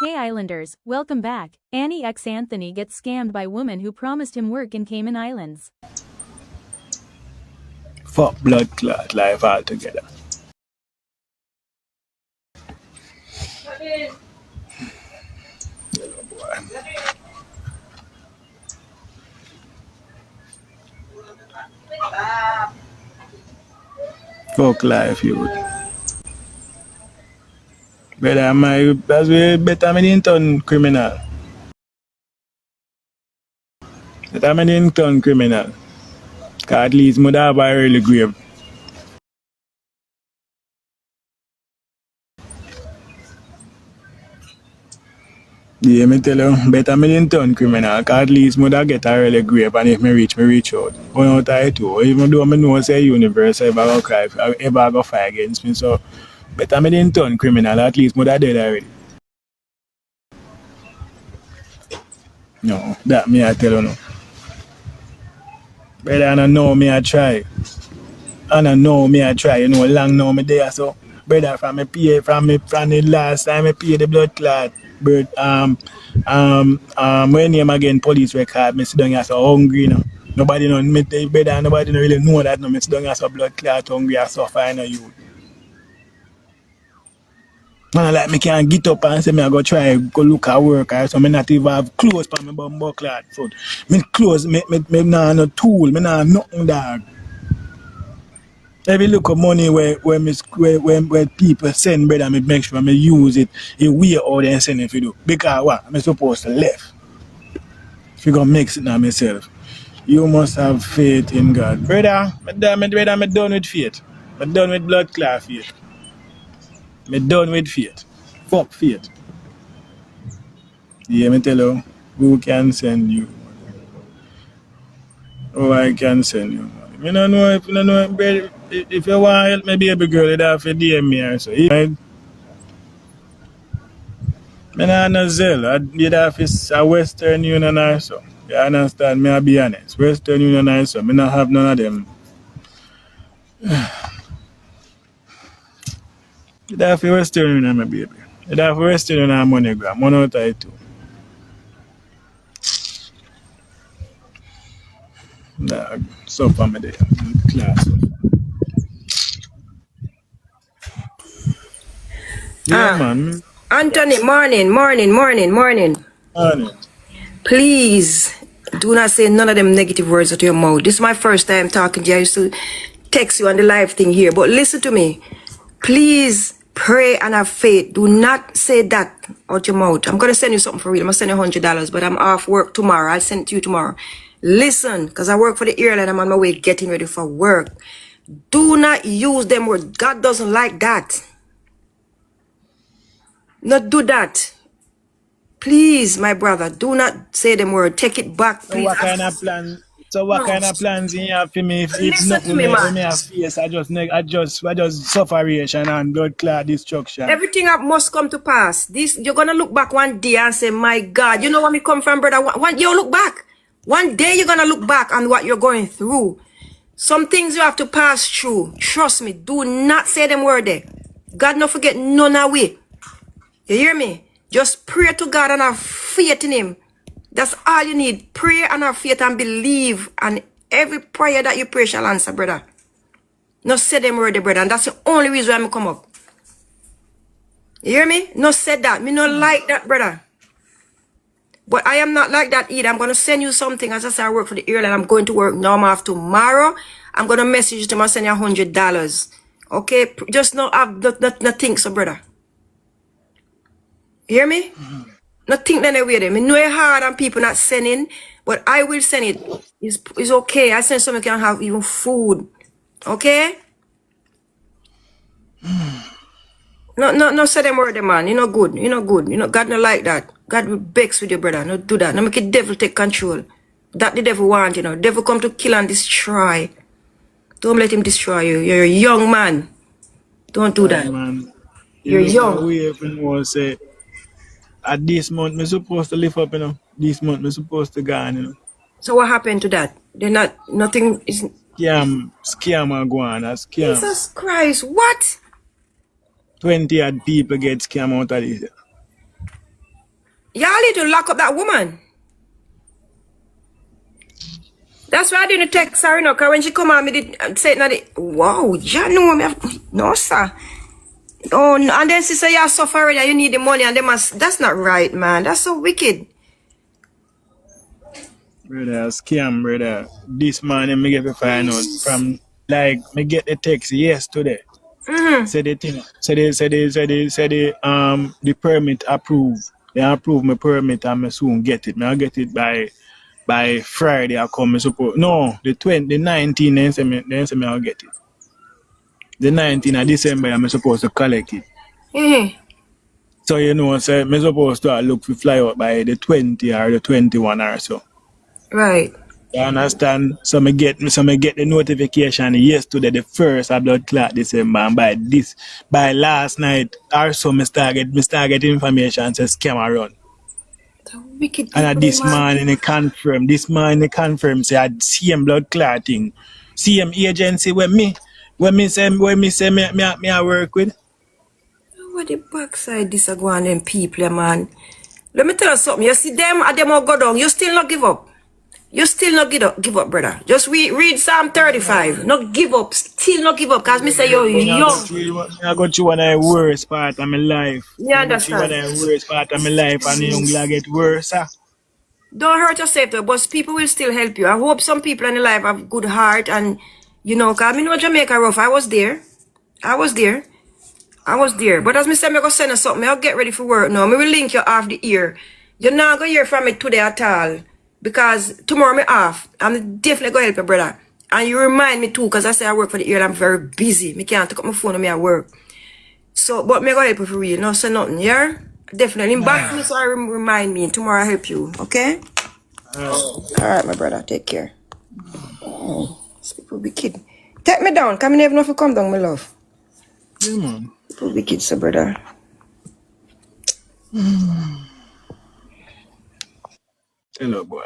Hey Islanders, welcome back. Annie X Anthony gets scammed by woman who promised him work in Cayman Islands. Fuck blood clot life altogether. Hello, boy. Fuck life, you. Better that's way better me didn't turn criminal. Better me didn't turn criminal. Cause at least mother have a early grave. Yeah, me tell you, better me didn't turn criminal. Cause at least mother get a early grave and if me reach out. Going out of it too. Even though I know say universe ever go cry, ever go fight against me. So better me didn't turn criminal. At least mother dead already. No, that me I tell you no. Brother, I don't know me I try. I don't know me I try. You know, long now me there so. Brother, from me pay from the last time I pay the blood clot. But when name again police record, me sit down here so hungry you know. Nobody know me brother, nobody know really know that no me sit down here so blood clot hungry and suffer you know you. Man, like me can't get up and say me I go try go look at work or so me not even have clothes for me bumbo clot foot. Me clothes me nah no tool, me nah nothing dog. Every look of money where people send brother me make sure me use it in way how they send it for do. Because what? I'm supposed to left. If you gonna mix it now myself. You must have faith in God. Brother, me done with faith. Me done with blood clot faith. Me done with faith. Fuck faith. Yeah, me tell you, who can send you? Oh, I can send you. Me don't know if you don't know, brother, if you want help me baby girl, you'd have to DM me or so. Right? Me not no Zelle. You'd have to a Western Union or so. You understand? Me I be honest. Western Union or so. Me not have none of them. You'd have to Western Union, my baby. You'd have to Western Union and MoneyGram. One out of it too. Nah, so for me there. Class. Yeah, man. Anthony, morning. On it. Please do not say none of them negative words out of your mouth. This is my first time talking to you. I used to text you on the live thing here. But listen to me. Please pray and have faith. Do not say that out your mouth. I'm going to send you something for real. I'm going to send you $100, but I'm off work tomorrow. I'll send it to you tomorrow. Listen, because I work for the airline. I'm on my way getting ready for work. Do not use them words. God doesn't like that. Not do that. Please, my brother, do not say them word. Take it back, please. So what kind of plan? So what kind of plans you have for me? If Listen not to me, man. me have face, I just sufferation and blood clot destruction. Everything must come to pass. This you're gonna look back one day and say, "My God, you know where me come from, brother." You look back. One day you're gonna look back on what you're going through. Some things you have to pass through. Trust me. Do not say them word there. God not forget none of we. You hear me? Just pray to God and have faith in Him. That's all you need. Pray and have faith and believe. And every prayer that you pray shall answer, brother. No say them word, brother. And that's the only reason why I come up. You hear me? No say that. Me not like that, brother. But I am not like that either. I'm going to send you something. As I say, I work for the airline. I'm going to work now. I'm off tomorrow. I'm going to message you to my send you $100. Okay? Just not think so, brother. You hear me? Not think that way there. Me know it's hard and people not sending, but I will send it. It's okay. I send something can have even food. Okay? No say them word, man. You know good. You know good. You know God not like that. God will vex with your brother. No do that. No make the devil take control. That the devil want, you know. Devil come to kill and destroy. Don't let him destroy you. You're a young man. Don't do that. Man. You're young. We even want to say at this month, we're supposed to live up, you know. This month, we're supposed to go on, you know. So what happened to that? They're not, nothing is... Scam are going on, scam. Jesus Christ, what? 20 odd people get scam out of this. Y'all need to lock up that woman. That's why I didn't text her, because when she come on, me did say it. Wow, you know me. No, sir. Oh, no. And then she say you're suffering and you need the money, and they must. That's not right, man. That's so wicked. Brother, scam, brother. This morning, me get to find out from, like, me get the text yesterday. Say the thing, the permit approved. They approve my permit and me soon get it. I'll get it by Friday. I come, me suppose. No, the 19th, then say me I'll get it. The 19th of December, I'm supposed to collect it. So, you know, so I'm supposed to look to fly out by the 20 or the 21 or so. Right. You understand? So I get the notification yesterday, the 1st of blood clot December, and by last night or so I start get information says scam around. The wicked And people, this man. morning they confirm say I same blood clotting. Same agency when me say me I work with. What the backside this are going them people, man. Let me tell you something. You see them and them all go down. You still not give up. You still not give up, brother. Just read Psalm 35. Not give up. Still not give up. Because me say you're young. I got you one of the worst part of my life. You I got you one understand? of the worst part of my life and the young girl get worse. Don't hurt yourself though, but people will still help you. I hope some people in the life have good heart and, because I know Jamaica rough. I was there. But as me say, me go send you something. I'll get ready for work now. Me will link you off the ear. You're not going to hear from me today at all. Because tomorrow me off. I'm definitely going to help you, brother. And you remind me too, because I say I work for the ear and I'm very busy. Me can't take up my phone and me at work. So, but me go help you for real. No say nothing, yeah? Definitely. Back me so I remind me. Tomorrow I help you, okay? Alright, my brother. Take care. Oh, these people be kidding. Take me down. Come never know if you come down, my love. Yeah, man. People be kids, so brother. Tell her boy.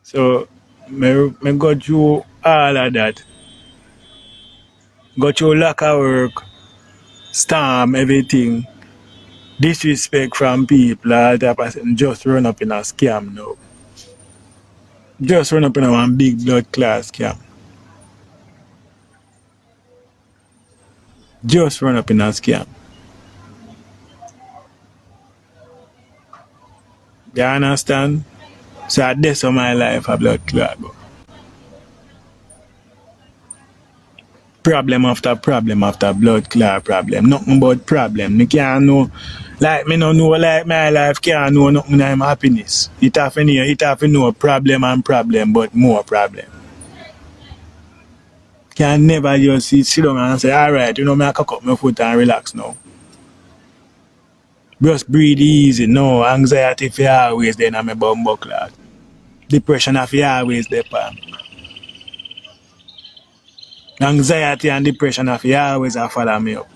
So, me go through all of that. Go through lack of work, storm, everything. Disrespect from people, all that person just run up in a scam now. Just run up in a one big blood class scam. Just run up in a scam. You understand? So that's how my life a blood clot go. Problem after problem after blood clot problem. Nothing but problem. Me can't know. Like me no know like my life can't know nothing I'm happiness. It have to know problem and problem but more problem. Can never just sit down and say, alright, me I cock up my foot and relax now. Just breathe easy. No, anxiety for always then I'm a bumbo clot. Depression for always there, palm. Anxiety and depression for always follow me up.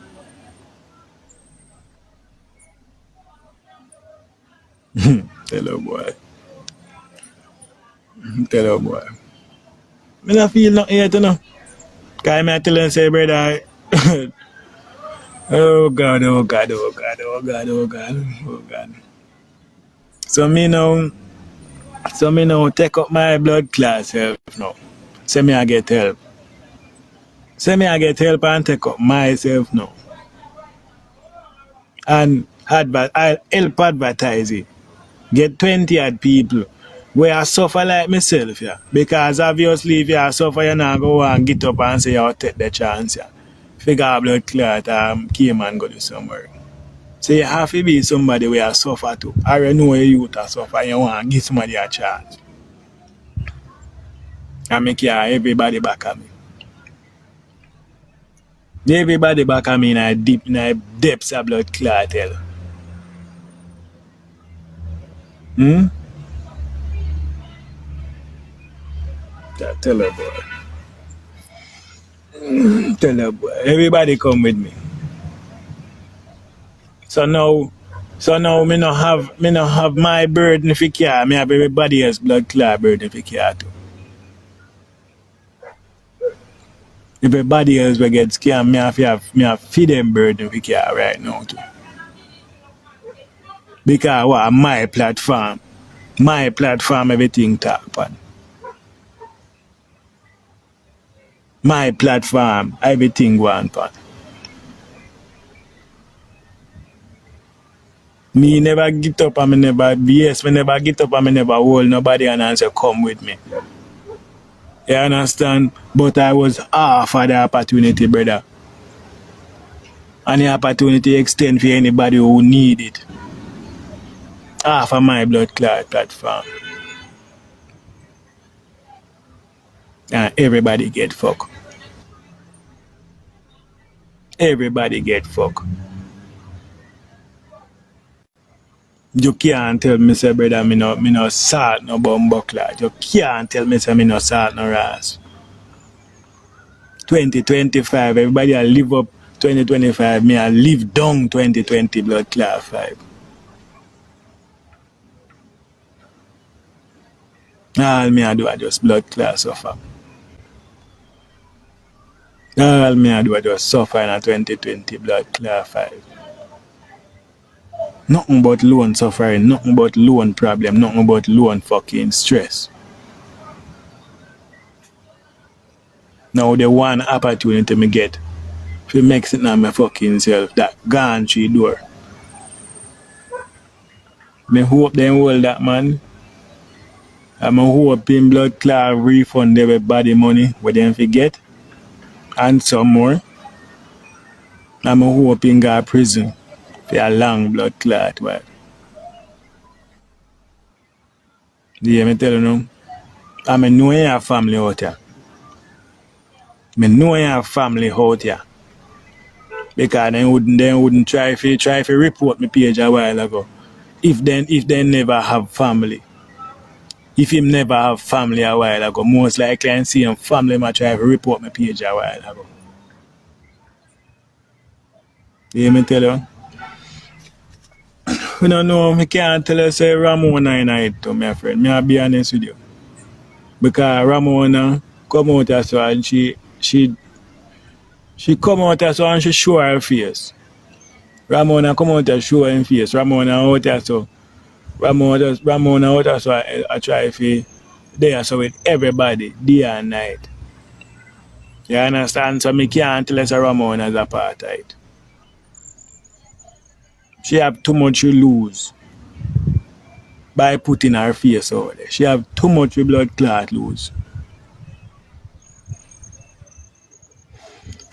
Tell her boy. Tell her boy. Me not feel nothing yet, Cause I tell him say, brother, oh God. So me now take up my blood class help now. Say me I get help. And take up myself now. And I help advertise it. Get 20 odd people where I suffer like myself, yeah. Because obviously if you suffer, you not go and get up and say you take the chance, yeah. Figure out blood clot, Cayman go do somewhere. So you have to be somebody where you suffer too. I already know you to suffer and you want to give somebody a chance. And make everybody back at me. Everybody back at me in a depths of blood clot hell. Tell her boy. Tell her boy. Everybody come with me. So now me no have my burden for care. Me have everybody else blood clot burden for care too. Everybody else will get scammed. Me have feed them burden for care right now too. Because what? My platform. My platform, everything talk on. My platform, everything go on. Me never get up and me never, yes, me never get up and me never hold nobody and answer come with me. You understand? But I was half of the opportunity, brother. And the opportunity extend for anybody who need it. Half of my blood clot platform. And everybody get fucked. Everybody get fucked. You can't tell me, say, brother, me no salt no bumbo clot. You can't tell me, say, me no salt no ras. 2025, everybody I live up 2025, me I live down 2020 blood clot 5. All me I do I just blood clot suffer. All me I do I just suffer in a 2020 blood clot 5. Nothing but loan suffering, nothing but loan problem, nothing but loan fucking stress. Now the one opportunity me get to make it now my fucking self that gone through door. Me hope them hold that man. I'm hoping blood clot refund everybody money where them forget and some more. I'm hoping go prison for a long blood clot. Right? Yeah, me tell you now. I know you have family out here. Me know you have family out here. Because they wouldn't try to report my page a while ago. If they never have family. If him never have family a while ago, most likely I see him family might try to report my page a while ago. You hear me tell you? We don't know, I can't tell you say Ramona in it to my friend. Me I'll be honest with you. Because Ramona come out as so and she come out as so and she show her face. Ramona come out and show her face. Ramona out as so Ramona out as so I try to there so with everybody day and night. You understand? So me can't tell us Ramona is a part of it. She have too much to lose by putting her face out there. She have too much blood clot lose.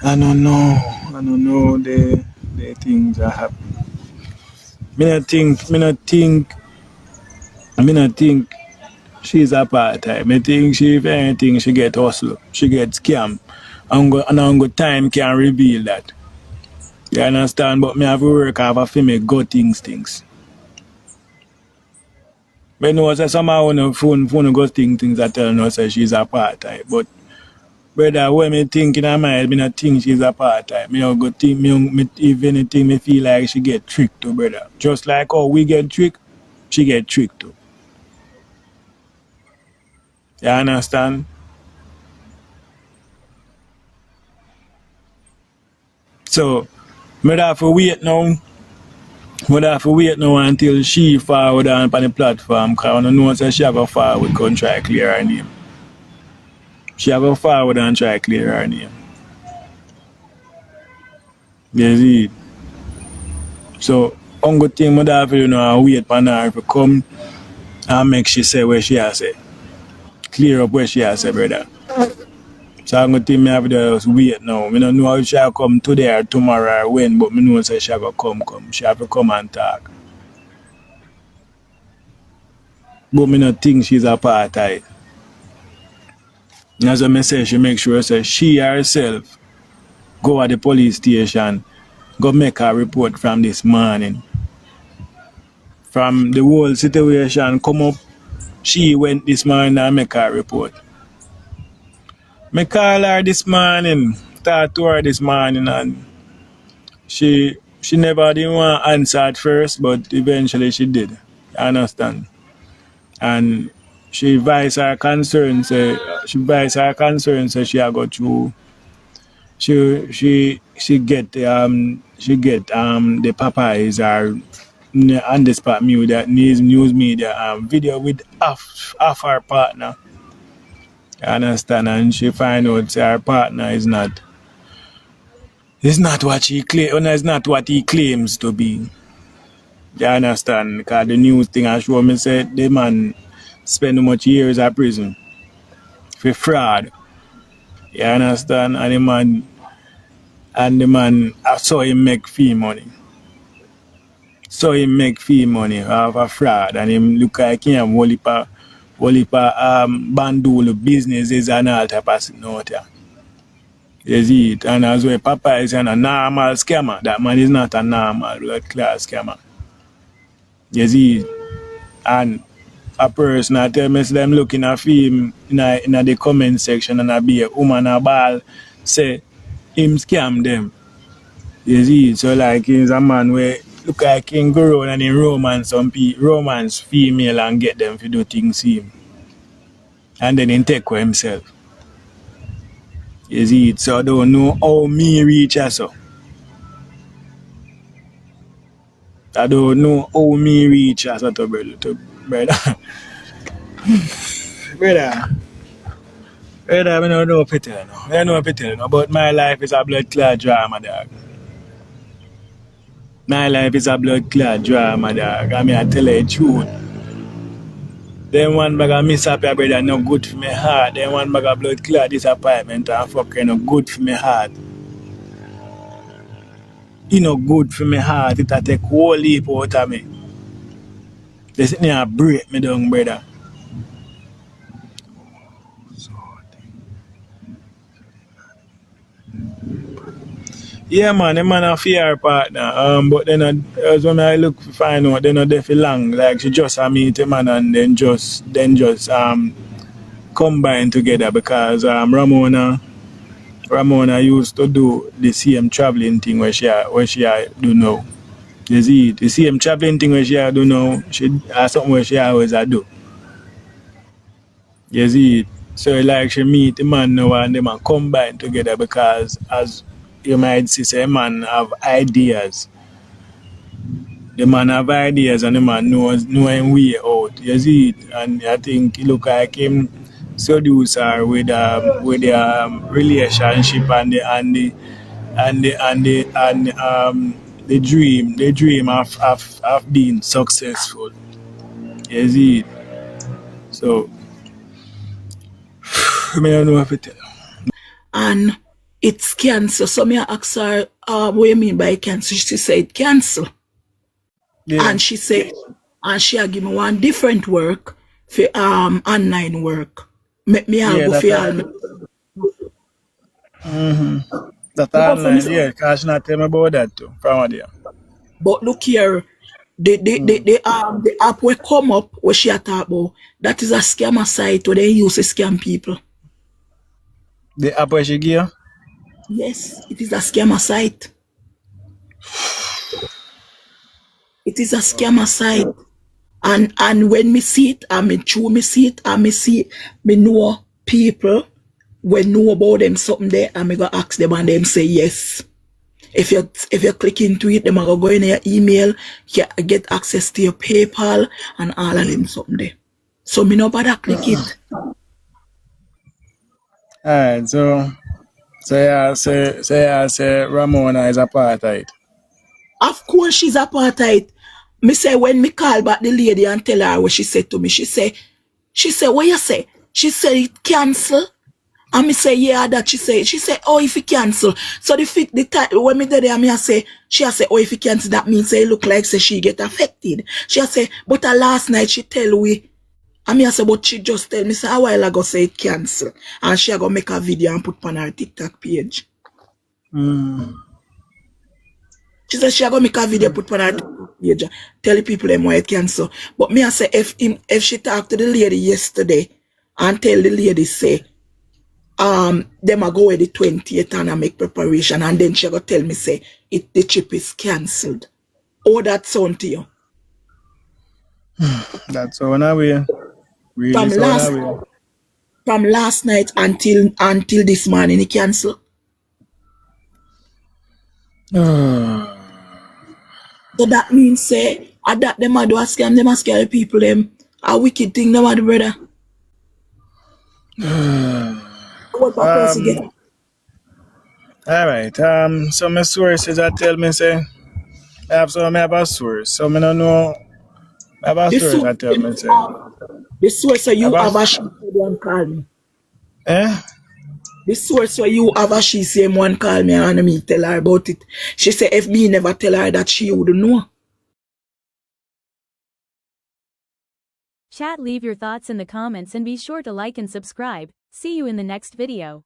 I don't know the things that happen. Me not think she's a part time. Me think she if anything she get hustle, she get scam. And time can reveal that. You understand? But me have to work hard for me gut things. Me know say somehow on the phone go things that tell no say she's a part time. But brother, when me think in her mind, me not think she's a part time. Me not go think me if anything me feel like she get tricked to brother. Just like how we get tricked, she get tricked too. You understand? So me have to wait now. Me have to wait now until she forward on the platform because I know say she have a forward come try clear her name. She have a forward and try clear her name. You see? So only thing me have to do now wait for her to come and make she say what she has said. Clear up what she has said, brother. So I'm going to think I have to just wait now. I don't know if she'll come today or tomorrow or when, but I know say she'll come. She have to come and talk. But I don't think she's a part of it. As I say, she make sure say she herself go at the police station, go make a report from this morning. From the whole situation come up, she went this morning and make a report. I call her this morning, talk to her this morning, and she never didn't want to answer at first, but eventually she did. You understand? And she voiced her concern, say she a go through. She get the Popeyes or on the spot news media video with half our partner. You understand? And she find out her partner is not what is not what he claims to be. You understand? Because the news thing I show me said the man spend much years in prison for fraud. You understand? And the man I saw him make fee money. So he make fee money off a fraud and him look like him whole heap of bandul businesses and all type of thing out there. You see it? And as well Papa is a normal scammer. That man is not a normal blood class scammer. You see it? And a person I tell me them looking at him in the comment section and I be a woman a ball say him scam them. You see, so like he's a man where look like he can go around and he romance female and get them to do things to him. And then he take for himself. You see, so I don't know how me reach us so. I don't know how me reach us to brother. brother. Brother, I don't know what to tell you. I don't know what to tell you, but my life is a blood clot drama, dog. My life is a blood clot drama, dog. I mean, I tell you the truth. Then one bag of miss happy brother no good for my heart. Then one bag of blood clot disappointment and fucking no good for my heart. It no good for my heart. It a take whole heap out of me. This thing a break me down, brother. Yeah, man, the man a fear partner. But then as when I look to find out, they not there for long. Like she just meet a man and then just combine together because Ramona used to do the same traveling thing where she do now. You see it? The same traveling thing where she do now, she something where she always do. You see it? So like she meet the man now and the man combine together because as you might see, say man have ideas. The man have ideas and the man knows him way out. You see it? And I think he look like him seduce her with the relationship the dream of being successful. You see it? So I don't know if it and it's cancer. So me ask her, what you mean by cancer? She said cancel. yeah. And she said, and she give me one different work for online work. Make me Yeah, go for all that me go for me. online, yeah, because she not tell me about that too. From there. But look here, the app will come up where she talk about. That is a scammer site where they use to scam people. The app where she give? Yes, it is a scammer site. It is a scammer site. And when me see it, and me true me see it, and me know people when know about them something there, and me go ask them and them say yes. If you click into it, them are go in your email, you get access to your PayPal and all of them something there. So me no bother click it. Alright, so say Ramona is a part of it. Of course she's a part of it. Me say when me call back the lady and tell her what she said to me, she say, what you say? She said it cancel. And me say, yeah, that she say, oh, if you cancel. So when me there, me say, she say, oh, if you cancel, that means say, look like say she get affected. She say, but last night she tell we, and me say, but she just tell me, say, a while ago say it cancel. And she go make a video and put on her TikTok page. She said she go make a video put on her TikTok page, tell the people them why it cancel. But me I say, if she talk to the lady yesterday and tell the lady say, them a go with the 20th and I make preparation and then she go tell me say the trip is cancelled. Oh, that sound to you? That's so on our way. Really From so on our way. From last night until this morning he cancel. So that means say And that them a do a scam, them a scare people them. A wicked thing them a do, brother. What a person get. Alright, so my sources that tell me say I have a source. So I don't know I have a The source source that tell that me you say have, the source where I have you a, have a she said one call me. eh? The source where you have a she same one call me and me tell her about it. She say if me never tell her that she would know. Chat, leave your thoughts in the comments and be sure to like and subscribe. See you in the next video.